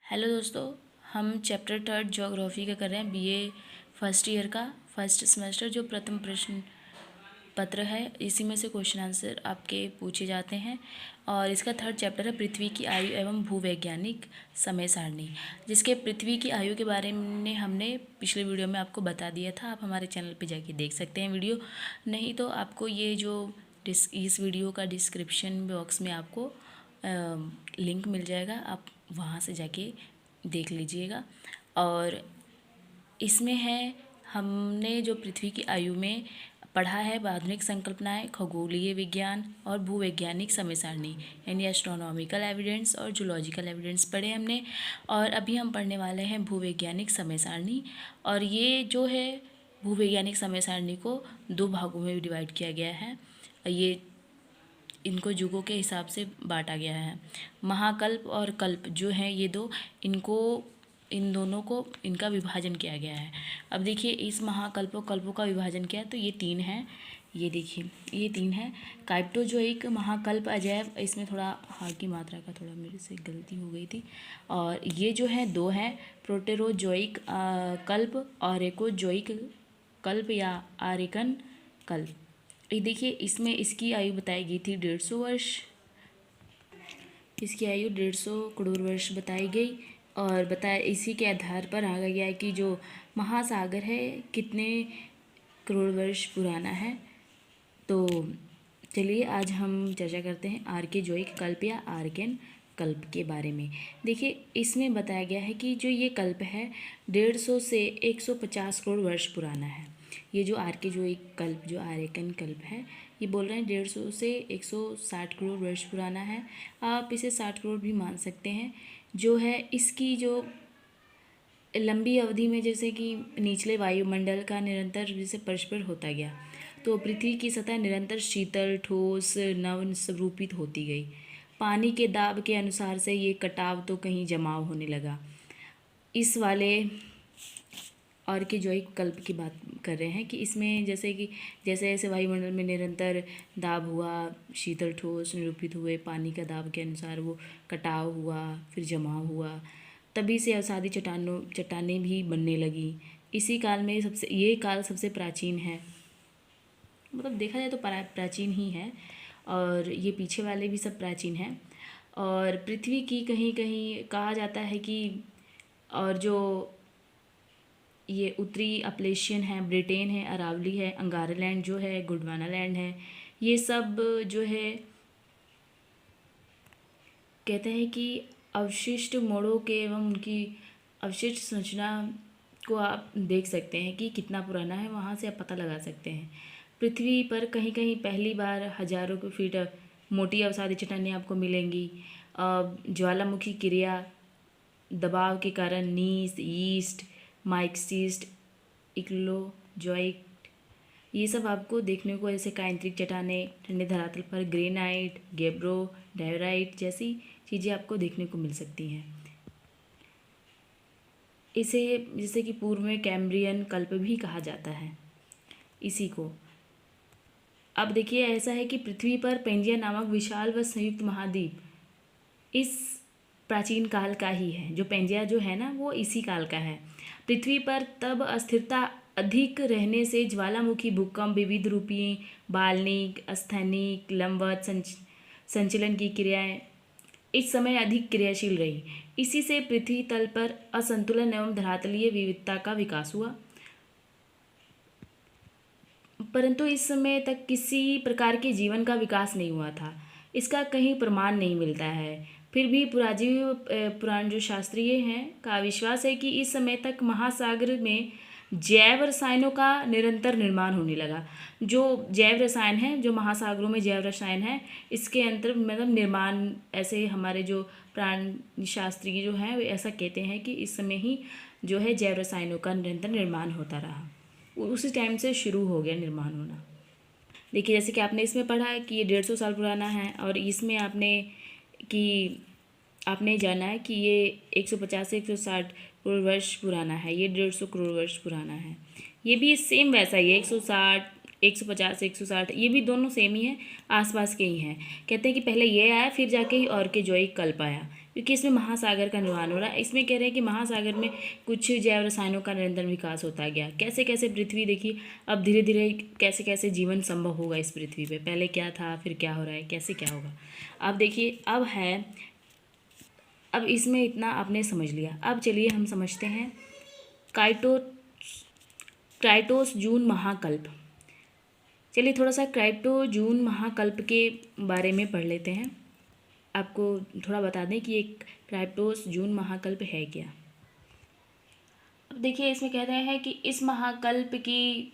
Hello दोस्तों, हम chapter third geography का कर रहे हैं बीए फर्स्ट ईयर का फर्स्ट सेमेस्टर। जो प्रथम प्रश्न पत्र है इसी में से क्वेश्चन आंसर आपके पूछे जाते हैं। और इसका थर्ड चैप्टर है पृथ्वी की आयु एवं भूवैज्ञानिक समय सारणी, जिसके पृथ्वी की आयु के बारे में हमने पिछले वीडियो में आपको बता दिया था। आप हमारे चैनल पे जाके देख सकते हैं वीडियो, नहीं तो आपको ये जो इस वीडियो का डिस्क्रिप्शन बॉक्स में आपको लिंक मिल जाएगा, आप वहाँ से जाके देख लीजिएगा। और इसमें है हमने जो पृथ्वी की आयु में पढ़ा है आधुनिक संकल्पनाएं, खगोलीय विज्ञान और भूवैज्ञानिक समय सारणी यानी एस्ट्रोनॉमिकल एविडेंस और जूलॉजिकल एविडेंस पढ़े हमने। और अभी हम पढ़ने वाले हैं भूवैज्ञानिक समय सारणी। और ये जो है भूवैज्ञानिक समय सारणी को दो भागों में डिवाइड किया गया है। ये इनको युगों के हिसाब से बांटा गया है। महाकल्प और कल्प जो हैं ये दो, इन दोनों को इनका विभाजन किया गया है। अब देखिए इस महाकल्प और कल्पों का विभाजन क्या है, तो ये तीन है। ये देखिए ये तीन है। काइप्टोजोइक महाकल्प अजैव, इसमें थोड़ा हा की मात्रा का थोड़ा मेरे से गलती हो गई थी। और ये जो है दो हैं, प्रोटेरोजोइक कल्प और एकोजोइक कल्प या आर्यकन कल्प। ये देखिए इसमें इसकी आयु बताई गई थी 150 वर्ष। इसकी आयु 150 करोड़ वर्ष बताई गई। और बताया इसी के आधार पर आगा गया कि जो महासागर है कितने करोड़ वर्ष पुराना है। तो चलिए आज हम चर्चा करते हैं आर्केजोइक कल्प या आर्केन कल्प के बारे में। देखिए इसमें बताया गया है कि जो ये कल्प है 150 से 150 करोड़ वर्ष पुराना है। ये जो आर्केजोइक कल्प जो आर्यकन कल्प है ये बोल रहे हैं 150 से 160 करोड़ वर्ष पुराना है। आप इसे 60 करोड़ भी मान सकते हैं। जो है इसकी जो लंबी अवधि में जैसे कि निचले वायुमंडल का निरंतर जैसे परिष्कार होता गया, तो पृथ्वी की सतह निरंतर शीतल, ठोस, नव स्वरूपित होती गई। पानी के दाब के अनुसार से ये कटाव तो कहीं जमाव होने लगा। इस वाले आर्केजोइक कल्प की बात कर रहे हैं कि इसमें जैसे जैसे वायुमंडल में निरंतर दाब हुआ, शीतल ठोस निरूपित हुए, पानी का दाब के अनुसार वो कटाव हुआ, फिर जमाव हुआ, तभी से अवसादी चट्टानें भी बनने लगी। इसी काल में ये काल सबसे प्राचीन है, मतलब देखा जाए तो प्राचीन ही है। और ये पीछे वाले भी सब प्राचीन हैं। और पृथ्वी की कहीं कहीं कहा जाता है कि और जो ये उत्तरी अपलेशियन है, ब्रिटेन है, अरावली है, अंगारालैंड जो है, गोंडवाना लैंड है, ये सब जो है कहते हैं कि अवशिष्ट मोड़ों के एवं उनकी अवशिष्ट संरचना को आप देख सकते हैं कि कितना पुराना है, वहाँ से आप पता लगा सकते हैं। पृथ्वी पर कहीं कहीं पहली बार हजारों की फीट मोटी अवसादी चट्टानें आपको मिलेंगी। ज्वालामुखी क्रिया, दबाव के कारण नीस, ईस्ट, माइक्सिस्ट, इक्लोजोइट, ये सब आपको देखने को ऐसे कायांतरिक चट्टानें ठंडे धरातल पर ग्रेनाइट, गेब्रो, डायोराइट जैसी चीज़ें आपको देखने को मिल सकती हैं। इसे जैसे कि पूर्व में कैम्ब्रियन कल्प भी कहा जाता है इसी को। अब देखिए ऐसा है कि पृथ्वी पर पेंजिया नामक विशाल व संयुक्त महाद्वीप इस प्राचीन काल का ही है। जो पेंजिया जो है ना वो इसी काल का है। पृथ्वी पर तब अस्थिरता अधिक रहने से ज्वालामुखी, भूकंप, विविध रूपी बाल्निक, स्थैनिक, लंबवत संचलन की क्रियाएं इस समय अधिक क्रियाशील रही। इसी से पृथ्वी तल पर असंतुलन एवं धरातलीय विविधता का विकास हुआ। परंतु इस समय तक किसी प्रकार के जीवन का विकास नहीं हुआ था, इसका कहीं प्रमाण नहीं मिलता है। फिर भी पुराजीव पुराण जो शास्त्रीय हैं का विश्वास है कि इस समय तक महासागर में जैव रसायनों का निरंतर निर्माण होने लगा। जो जैव रसायन हैं, जो महासागरों में जैव रसायन है, इसके अंतर मतलब निर्माण ऐसे हमारे जो प्राण शास्त्री जो हैं वे ऐसा कहते हैं कि इस समय ही जो है जैव रसायनों का निरंतर निर्माण होता रहा, उसी टाइम से शुरू हो गया निर्माण होना। देखिए जैसे कि आपने इसमें पढ़ा है कि ये 150 साल पुराना है। और इसमें आपने जाना है कि ये 150 से 160 करोड़ वर्ष पुराना है, ये 150 करोड़ वर्ष पुराना है। ये भी सेम वैसा ही है, 160, 150, 160, ये भी दोनों सेम ही है, आसपास के ही हैं। कहते हैं कि पहले ये आया फिर जाके ही आर्केजोइक कल्प आया। क्योंकि इसमें महासागर का निर्माण हो रहा है। इसमें कह रहे हैं कि महासागर में कुछ जैव रसायनों का निरंतर विकास होता गया। कैसे कैसे पृथ्वी देखिए अब धीरे धीरे कैसे कैसे जीवन संभव होगा इस पृथ्वी पे, पहले क्या था फिर क्या हो रहा है, कैसे क्या होगा। अब देखिए अब इसमें इतना आपने समझ लिया। अब चलिए हम समझते हैं क्राइटोस जून महाकल्प। चलिए थोड़ा सा जून महाकल्प के बारे में पढ़ लेते हैं। आपको थोड़ा बता दें कि एक क्राइटोस जून महाकल्प है क्या। अब देखिए इसमें कह रहे हैं कि इस महाकल्प की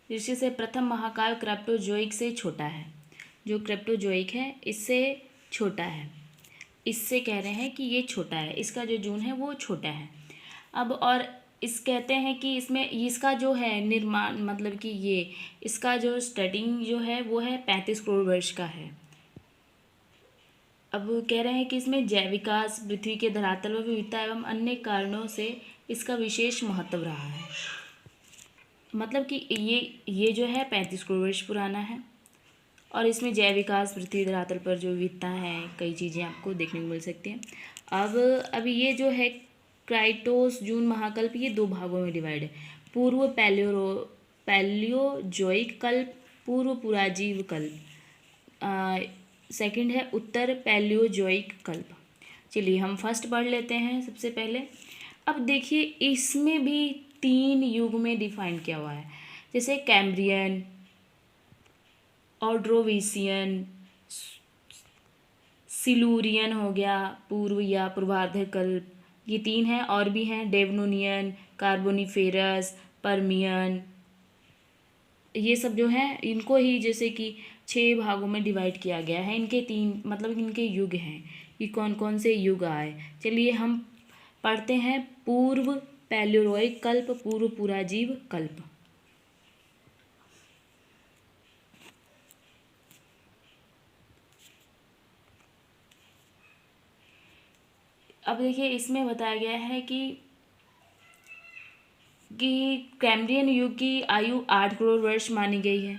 दृष्टि से प्रथम महाकाव्य क्राइप्टोजोइक से छोटा है। जो क्राइप्टोजोइक है इससे छोटा है, इससे कह रहे हैं कि ये छोटा है, इसका जो जून है वो छोटा है। अब और इस कहते हैं कि इसमें इसका जो है निर्माण मतलब कि ये इसका जो स्टार्टिंग जो है वो है 35 करोड़ वर्ष का है। अब कह रहे हैं कि इसमें जैव विकास, पृथ्वी के धरातल व विविधता एवं अन्य कारणों से इसका विशेष महत्व रहा है। मतलब कि ये जो है 35 करोड़ वर्ष पुराना है और इसमें जैव विकास, पृथ्वी धरातल पर जो विविधता है, कई चीज़ें आपको देखने को मिल सकती हैं। अब ये जो है क्राइटोस जून महाकल्प ये 2 भागों में डिवाइड है। पूर्व पैलियोजोइक कल्प, पूर्व पुराजीव कल्प। सेकंड है उत्तर पैलियोजोइक कल्प। चलिए हम फर्स्ट पढ़ लेते हैं सबसे पहले। अब देखिए इसमें भी 3 युग में डिफाइन किया हुआ है, जैसे कैम्ब्रियन, ऑर्डोविशियन, सिलूरियन हो गया, पूर्व या पूर्वार्ध कल्प, ये 3 हैं। और भी हैं डेवनोनियन, कार्बोनिफेरस, पर्मियन, ये सब जो हैं इनको ही जैसे कि 6 भागों में डिवाइड किया गया है। इनके 3 मतलब इनके युग हैं कि कौन कौन से युग आए। चलिए हम पढ़ते हैं पूर्व पैलियोजोइक कल्प, पूर्व पुराजीव कल्प। अब देखिए इसमें बताया गया है कि कैम्ब्रियन युग की आयु 8 करोड़ वर्ष मानी गई है।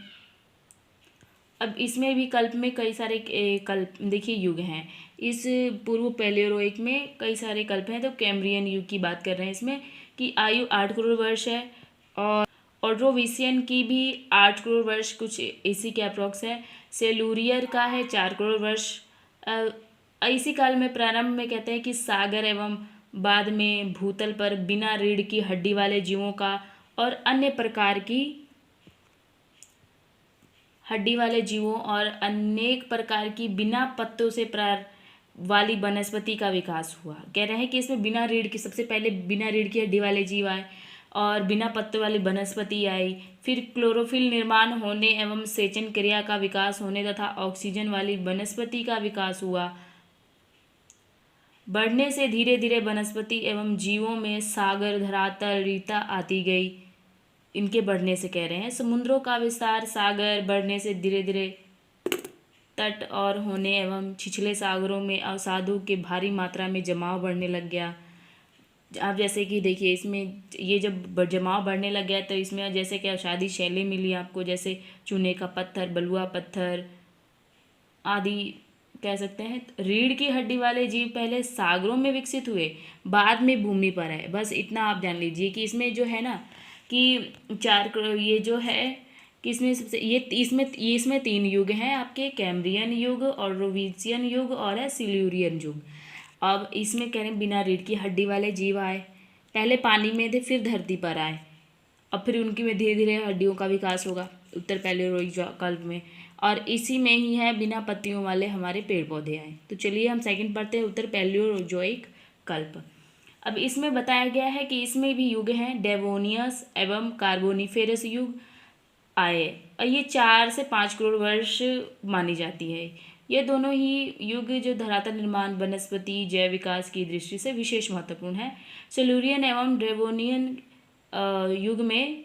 अब इसमें भी कल्प में कई सारे कल्प देखिए युग हैं। इस पूर्व पैलियोजोइक में कई सारे कल्प हैं, तो कैम्ब्रियन युग की बात कर रहे हैं इसमें कि आयु 8 करोड़ वर्ष है। और ऑर्डोविशियन की भी 8 करोड़ वर्ष कुछ इसी के अप्रॉक्स है। सेलूरियर का है 4 करोड़ वर्ष। इसी काल में प्रारंभ में कहते हैं कि सागर एवं बाद में भूतल पर बिना रीढ़ की हड्डी वाले जीवों का और अन्य प्रकार की हड्डी वाले जीवों और अनेक प्रकार की बिना पत्तों से प्रार वाली वनस्पति का विकास हुआ। कह रहे हैं कि इसमें बिना रीढ़ की, सबसे पहले बिना रीढ़ की हड्डी वाले जीव आए और बिना पत्तों वाली वनस्पति आई। फिर क्लोरोफिल निर्माण होने एवं सेचन क्रिया का विकास होने तथा ऑक्सीजन वाली वनस्पति का विकास हुआ। बढ़ने से धीरे धीरे वनस्पति एवं जीवों में सागर, धरातल, रीता आती गई। इनके बढ़ने से कह रहे हैं समुद्रों का विस्तार, सागर बढ़ने से धीरे धीरे तट और होने एवं छिछले सागरों में अवसादों के भारी मात्रा में जमाव बढ़ने लग गया। आप जैसे कि देखिए इसमें ये जब जमाव बढ़ने लग गया तो इसमें जैसे कि अवसादी शैली मिली आपको, जैसे चूने का पत्थर, बलुआ पत्थर आदि कह सकते हैं। रीढ़ की हड्डी वाले जीव पहले सागरों में विकसित हुए, बाद में भूमि पर है। बस इतना आप जान लीजिए कि इसमें जो है ना कि 4 करोड़ ये जो है कि इसमें सबसे इसमें 3 युग हैं आपके, कैम्ब्रियन युग, ऑर्डोविशियन युग और है सिल्यूरियन युग। अब इसमें कह रहे हैं बिना रीढ़ की हड्डी वाले जीव आए, पहले पानी में थे फिर धरती पर आए, अब फिर उनकी में धीरे धीरे हड्डियों का विकास होगा उत्तर पैलियोजोइक कल्प में। और इसी में ही है बिना पत्तियों वाले हमारे पेड़ पौधे आए। तो चलिए हम सेकंड पढ़ते हैं उत्तर पैलियोजोइक कल्प। अब इसमें बताया गया है कि इसमें भी युग हैं डेवोनियस एवं कार्बोनिफेरस युग आए और ये 4 से 5 करोड़ वर्ष मानी जाती है। ये दोनों ही युग जो धरातल निर्माण, वनस्पति, जैव विकास की दृष्टि से विशेष महत्वपूर्ण है। सिल्यूरियन एवं डेवोनियन युग में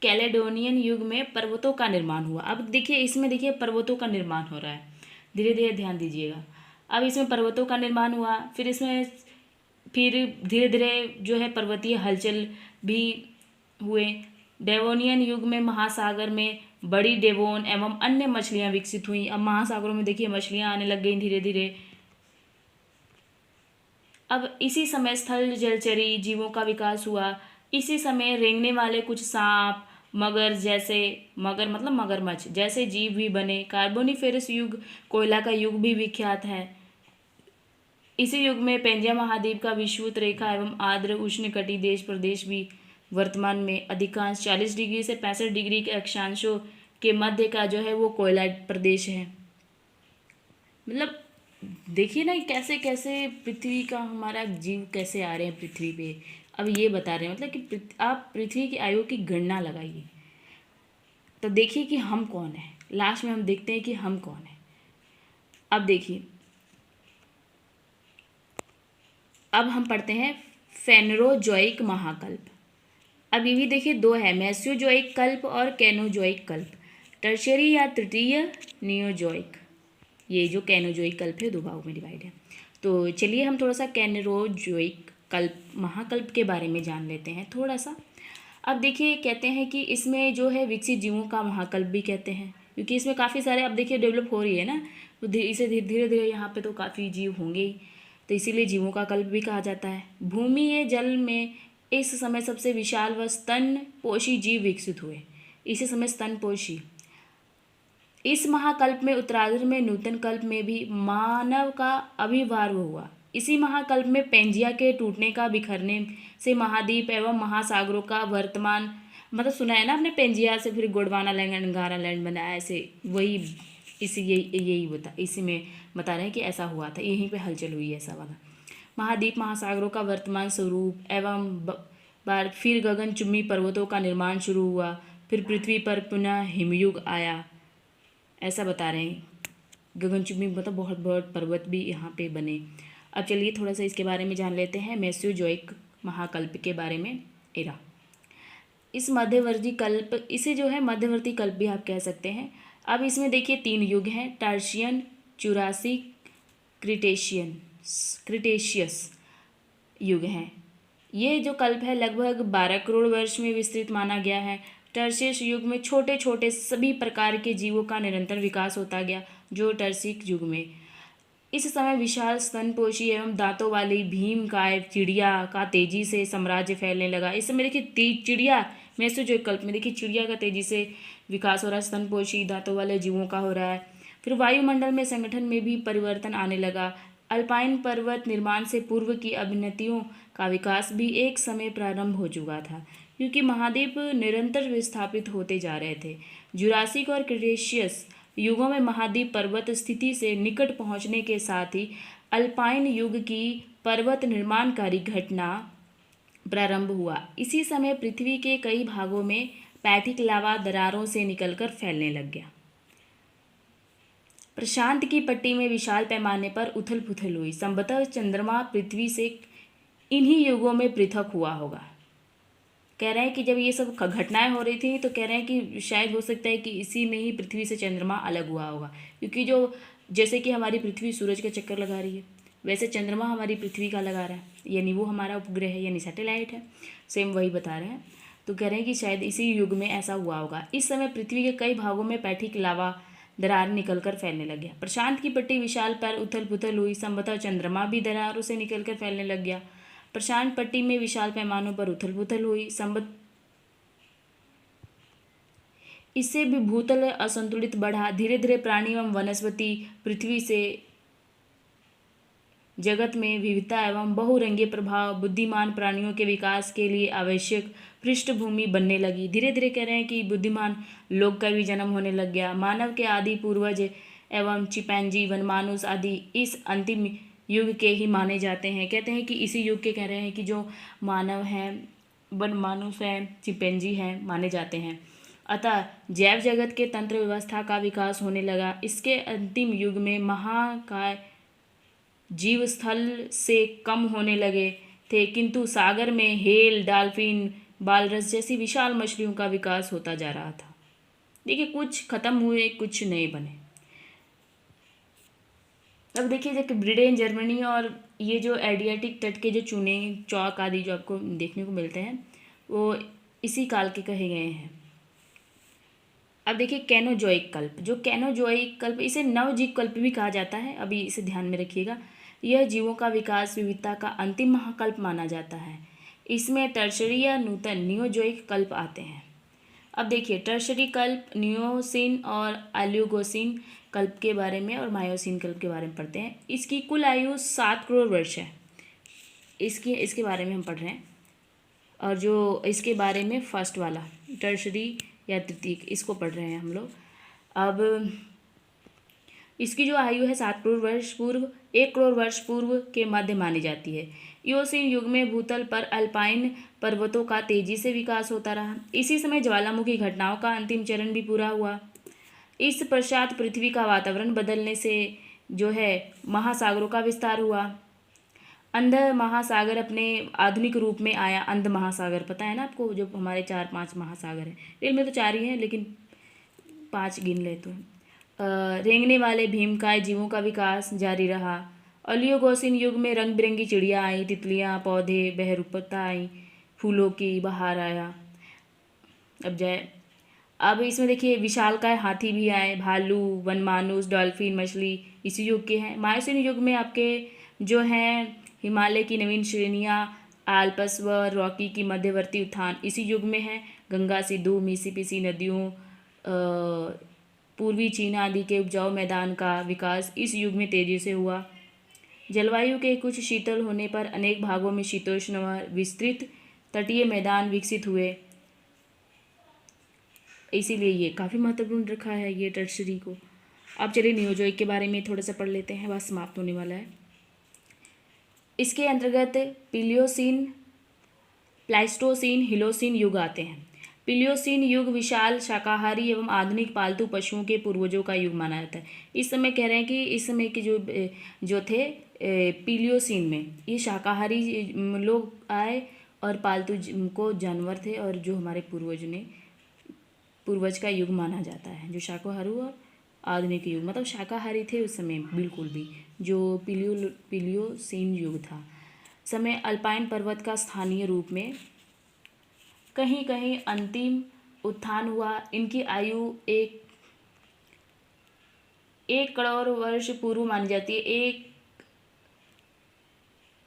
कैलेडोनियन युग में पर्वतों का निर्माण हुआ। अब देखिए इसमें देखिए पर्वतों का निर्माण हो रहा है, धीरे धीरे ध्यान दीजिएगा। अब इसमें पर्वतों का निर्माण हुआ, फिर इसमें फिर धीरे धीरे जो है पर्वतीय हलचल भी हुए। डेवोनियन युग में महासागर में बड़ी डेवोन एवं अन्य मछलियां विकसित हुई। अब महासागरों में देखिए मछलियां आने लग गई धीरे धीरे। अब इसी समय स्थल जलचरी जीवों का विकास हुआ। इसी समय रेंगने वाले कुछ सांप, मगर जैसे, मगर मतलब मगरमच्छ जैसे जीव भी बने। कार्बोनिफेरस युग, कोयला का युग भी विख्यात है। इसी युग में पेंजिया महाद्वीप का विषुवत रेखा एवं आर्द्र उष्णकटिबंधीय देश प्रदेश भी वर्तमान में अधिकांश 40 डिग्री से 65 डिग्री के अक्षांशों के मध्य का जो है वो कोयला प्रदेश है। मतलब देखिए ना कैसे कैसे पृथ्वी का हमारा जीव कैसे आ रहे हैं पृथ्वी पे। अब ये बता रहे हैं मतलब कि आप पृथ्वी की आयु की गणना लगाइए तो देखिए कि हम कौन है। लास्ट में हम देखते हैं कि हम कौन है। अब देखिए, अब हम पढ़ते हैं फेनरोजोइक महाकल्प। अब ये भी देखिए दो है, मेसोजोइक कल्प और कैनोजोइक कल्प। टर्शियरी या तृतीय नियोजोइक, ये जो कैनोजोइक कल्प है दो भागों में डिवाइड है। तो चलिए हम थोड़ा सा कैनरोजोइक कल्प महाकल्प के बारे में जान लेते हैं थोड़ा सा। अब देखिए कहते हैं कि इसमें जो है विकसित जीवों का महाकल्प भी कहते हैं, क्योंकि इसमें काफ़ी सारे, अब देखिए डेवलप हो रही है ना, तो इसे धीरे धीरे यहाँ पे तो काफ़ी जीव होंगे ही, तो इसीलिए जीवों का कल्प भी कहा जाता है। भूमि या जल में इस समय सबसे विशाल व स्तनपोषी जीव विकसित हुए। इसी समय स्तनपोषी। इस महाकल्प में उत्तरार्ध में नूतन कल्प में भी मानव का आविर्भाव हुआ। इसी महाकल्प में पेंजिया के टूटने का बिखरने से महाद्वीप एवं महासागरों का वर्तमान, मतलब सुना है ना आपने, पेंजिया से फिर गोंडवाना लैंड, अंगारा लैंड बना, ऐसे वही इसी इसी में बता रहे हैं कि ऐसा हुआ था, यहीं पे हलचल हुई ऐसा वाला। महाद्वीप महासागरों का वर्तमान स्वरूप एवं बार फिर गगनचुंबी पर्वतों का निर्माण शुरू हुआ। फिर पृथ्वी पर पुनः हिमयुग आया, ऐसा बता रहे हैं। गगनचुंबी मतलब बहुत बहुत पर्वत भी यहाँ पे बने। अब चलिए थोड़ा सा इसके बारे में जान लेते हैं, मेसोजोइक महाकल्प के बारे में। एरा, इस मध्यवर्ती कल्प, इसे जो है मध्यवर्ती कल्प भी आप कह सकते हैं। अब इसमें देखिए 3 युग हैं, टर्शियन, जुरासिक, क्रिटेशियस युग हैं। ये जो कल्प है लगभग 12 करोड़ वर्ष में विस्तृत माना गया है। टर्शियस युग में छोटे छोटे सभी प्रकार के जीवों का निरंतर विकास होता गया। जो टर्सिक युग में इस समय विशाल स्तनपोषी एवं दांतों वाली भीमकाय चिड़िया का तेजी से साम्राज्य फैलने लगा। इस समय देखिए चिड़िया, मेसोजोइक कल्प में देखिए चिड़िया का तेजी से विकास हो रहा है, स्तनपोषी दांतों वाले जीवों का हो रहा है। फिर वायुमंडल में संगठन में भी परिवर्तन आने लगा। अल्पाइन पर्वत निर्माण से पूर्व की अभिन्नतियों का विकास भी एक समय प्रारंभ हो चुका था, क्योंकि महाद्वीप निरंतर विस्थापित होते जा रहे थे। जुरासिक और क्रिटेशियस युगों में महाद्वीप पर्वत स्थिति से निकट पहुंचने के साथ ही अल्पाइन युग की पर्वत निर्माणकारी घटना प्रारंभ हुआ। इसी समय पृथ्वी के कई भागों में पैठिक लावा दरारों से निकलकर फैलने लग गया। प्रशांत की पट्टी में विशाल पैमाने पर उथल पुथल हुई। संभवतः चंद्रमा पृथ्वी से इन्हीं युगों में पृथक हुआ होगा। कह रहे हैं कि जब ये सब घटनाएं हो रही थी तो कह रहे हैं कि शायद हो सकता है कि इसी में ही पृथ्वी से चंद्रमा अलग हुआ होगा, क्योंकि जो जैसे कि हमारी पृथ्वी सूरज का चक्कर लगा रही है, वैसे चंद्रमा हमारी पृथ्वी का लगा रहा है, यानी वो हमारा उपग्रह है यानी सैटेलाइट है, सेम वही बता रहे हैं। तो कह रहे हैं कि शायद इसी युग में ऐसा हुआ होगा। इस समय पृथ्वी के कई भागों में पैठिक लावा दरार निकलकर फैलने लग गया। प्रशांत की पट्टी विशाल पर उथल पुथल हुई। संभवतः चंद्रमा भी दरारों से निकलकर फैलने लग गया। प्रशांत पट्टी में विशाल पैमानों पर उथल पुथल हुई। इससे भी भूतल असंतुलित बढ़ा। धीरे धीरे प्राणी एवं वनस्पति पृथ्वी से जगत में विविधता एवं बहुरंगीय प्रभाव बुद्धिमान प्राणियों के विकास के लिए आवश्यक पृष्ठभूमि बनने लगी। धीरे धीरे कह रहे हैं कि बुद्धिमान लोग का भी जन्म होने लग गया। मानव के आदि पूर्वज एवं चिंपैंजी वनमानुस आदि इस अंतिम युग के ही माने जाते हैं। कहते हैं कि इसी युग के कह रहे हैं कि जो मानव हैं, वनमानुस हैं, चिंपैंजी हैं, माने जाते हैं। अतः जैव जगत के तंत्र व्यवस्था का विकास होने लगा। इसके अंतिम युग में महाकाय जीव स्थल से कम होने लगे थे, किंतु सागर में हेल, डॉल्फिन, बालरस जैसी विशाल मछलियों का विकास होता जा रहा था। देखिए कुछ खत्म हुए, कुछ नए बने। अब देखिए जब ब्रिटेन, जर्मनी और ये जो एडियाटिक तट के जो चूने, चौक आदि जो आपको देखने को मिलते हैं वो इसी काल के कहे गए हैं। अब देखिए कैनोजोइक कल्प, जो कैनोजोइक कल्प, इसे नवजीव कल्प भी कहा जाता है, अभी इसे ध्यान में रखिएगा। यह जीवों का विकास विविधता का अंतिम महाकल्प माना जाता है। इसमें टर्शरी या नूतन नियोजोइक कल्प आते हैं। अब देखिए, टर्शरी कल्प नियोसीन और एल्यूगोसीन कल्प के बारे में और मायोसीन कल्प के बारे में पढ़ते हैं। इसकी कुल आयु 7 करोड़ वर्ष है। इसके बारे में हम पढ़ रहे हैं। और जो इसके बारे में फर्स्ट वाला टर्शरी या तृतीयक, इसको पढ़ रहे हैं हम लोग। अब इसकी जो आयु है 7 करोड़ वर्ष पूर्व 1 करोड़ वर्ष पूर्व के मध्य मानी जाती है। इयोसीन युग में भूतल पर अल्पाइन पर्वतों का तेजी से विकास होता रहा। इसी समय ज्वालामुखी घटनाओं का अंतिम चरण भी पूरा हुआ। इस पश्चात पृथ्वी का वातावरण बदलने से जो है महासागरों का विस्तार हुआ। अंध महासागर अपने आधुनिक रूप में आया। अंध महासागर पता है ना आपको, जो हमारे 4-5 महासागर हैं। रियल में तो 4 ही हैं, लेकिन 5 गिन ले तो। रेंगने वाले भीमकाय जीवों का विकास जारी रहा। ओलियोगोसिन युग में रंग बिरंगी चिड़िया आई, तितलियाँ, पौधे, बहरूपता आई, फूलों की बहार आया। अब इसमें देखिए विशालकाय हाथी भी आए, भालू, वनमानुष, डॉल्फिन, मछली इसी युग के हैं। मायोसीन युग में आपके जो हैं हिमालय की नवीन श्रेणियाँ, आल्प्स व रॉकी की मध्यवर्ती उत्थान इसी युग में है। गंगा, सिंधु, मिसिसिपी नदियों, पूर्वी चीन आदि के उपजाऊ मैदान का विकास इस युग में तेजी से हुआ। जलवायु के कुछ शीतल होने पर अनेक भागों में शीतोष्ण व विस्तृत तटीय मैदान विकसित हुए। इसीलिए ये काफ़ी महत्वपूर्ण रखा है ये टर्शरी को। अब चलिए नियोजोइक के बारे में थोड़ा सा पढ़ लेते हैं, बस समाप्त होने वाला है। इसके अंतर्गत पिलियोसीन, प्लाइस्टोसीन, हिलोसीन युग आते हैं। पिलियोसीन युग विशाल शाकाहारी एवं आधुनिक पालतू पशुओं के पूर्वजों का युग माना जाता है। इस समय कह रहे हैं कि इस समय के जो थे पिलियोसीन में ये शाकाहारी लोग आए और पालतू को जानवर थे, और जो हमारे पूर्वज का युग माना जाता है, जो शाकाहारी और आधुनिक युग, मतलब शाकाहारी थे उस समय बिल्कुल भी, जो पिलियोसीन युग था। समय अल्पाइन पर्वत का स्थानीय रूप में कहीं कहीं अंतिम उत्थान हुआ। इनकी आयु 1 करोड़ वर्ष पूर्व मानी जाती है।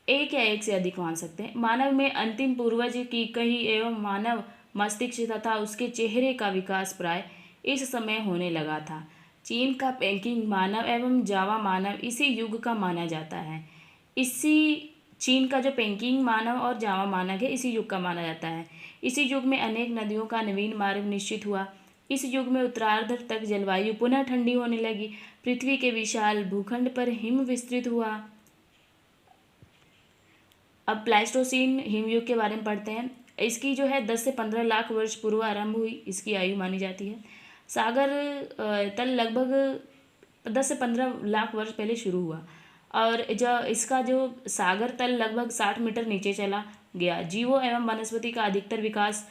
एक या एक से अधिक मान सकते हैं। मानव में अंतिम पूर्वज की कही एवं मानव मस्तिष्क तथा उसके चेहरे का विकास प्राय इस समय होने लगा था। चीन का पेकिंग मानव एवं जावा मानव इसी युग का माना जाता है। चीन का जो पेकिंग मानव और जावा मानव है इसी युग का माना जाता है। इसी युग में अनेक नदियों का नवीन मार्ग निश्चित हुआ। इस युग में उत्तरार्ध तक जलवायु पुनः ठंडी होने लगी। पृथ्वी के विशाल भूखंड पर हिम विस्तृत हुआ। अब प्लाइस्टोसीन हिमयुग के बारे में पढ़ते हैं। इसकी जो है 10 से 15 लाख वर्ष पूर्व आरंभ हुई, इसकी आयु मानी जाती है। सागर तल लगभग 10 से 15 लाख वर्ष पहले शुरू हुआ, और इसका जो सागर तल लगभग 60 मीटर नीचे चला गया। जीवों एवं वनस्पति का अधिकतर विकास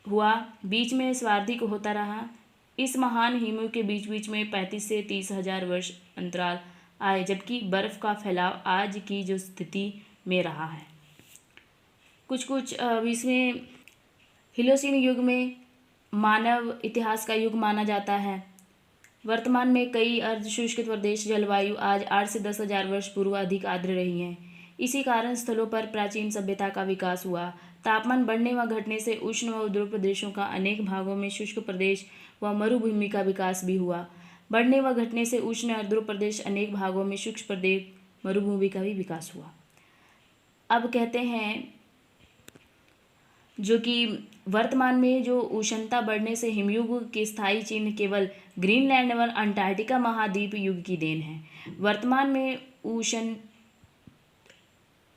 हुआ, बीच में स्वार्थिक होता रहा। इस महान हिमयुग के बीच बीच में 35 से 30 हजार वर्ष अंतराल आए, जबकि बर्फ का फैलाव आज की जो स्थिति में रहा है। कुछ इसमें हिलोसीन युग में मानव इतिहास का युग माना जाता है। वर्तमान में कई अर्धशुष्क प्रदेश जलवायु आज 8 से 10 हजार वर्ष पूर्व अधिक आर्द्र रही हैं। इसी कारण स्थलों पर प्राचीन सभ्यता का विकास हुआ। तापमान बढ़ने व घटने से उष्ण व ध्रुव प्रदेशों का अनेक भागों में शुष्क प्रदेश व मरुभूमि का विकास भी हुआ। बढ़ने व घटने से उष्ण और ध्रुव प्रदेश अनेक भागों में शुष्क प्रदेश मरुभूमि का भी विकास हुआ। अब कहते हैं जो कि वर्तमान में जो उष्णता बढ़ने से हिमयुग के स्थायी चिन्ह केवल ग्रीनलैंड व अंटार्कटिका महाद्वीप युग की देन है। वर्तमान में उष्ण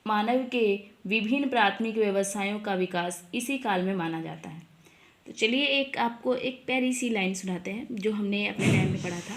मानव के विभिन्न प्राथमिक व्यवसायों का विकास इसी काल में माना जाता है। तो चलिए आपको एक प्यारी सी लाइन सुनाते हैं जो हमने अपने टाइम में पढ़ा था।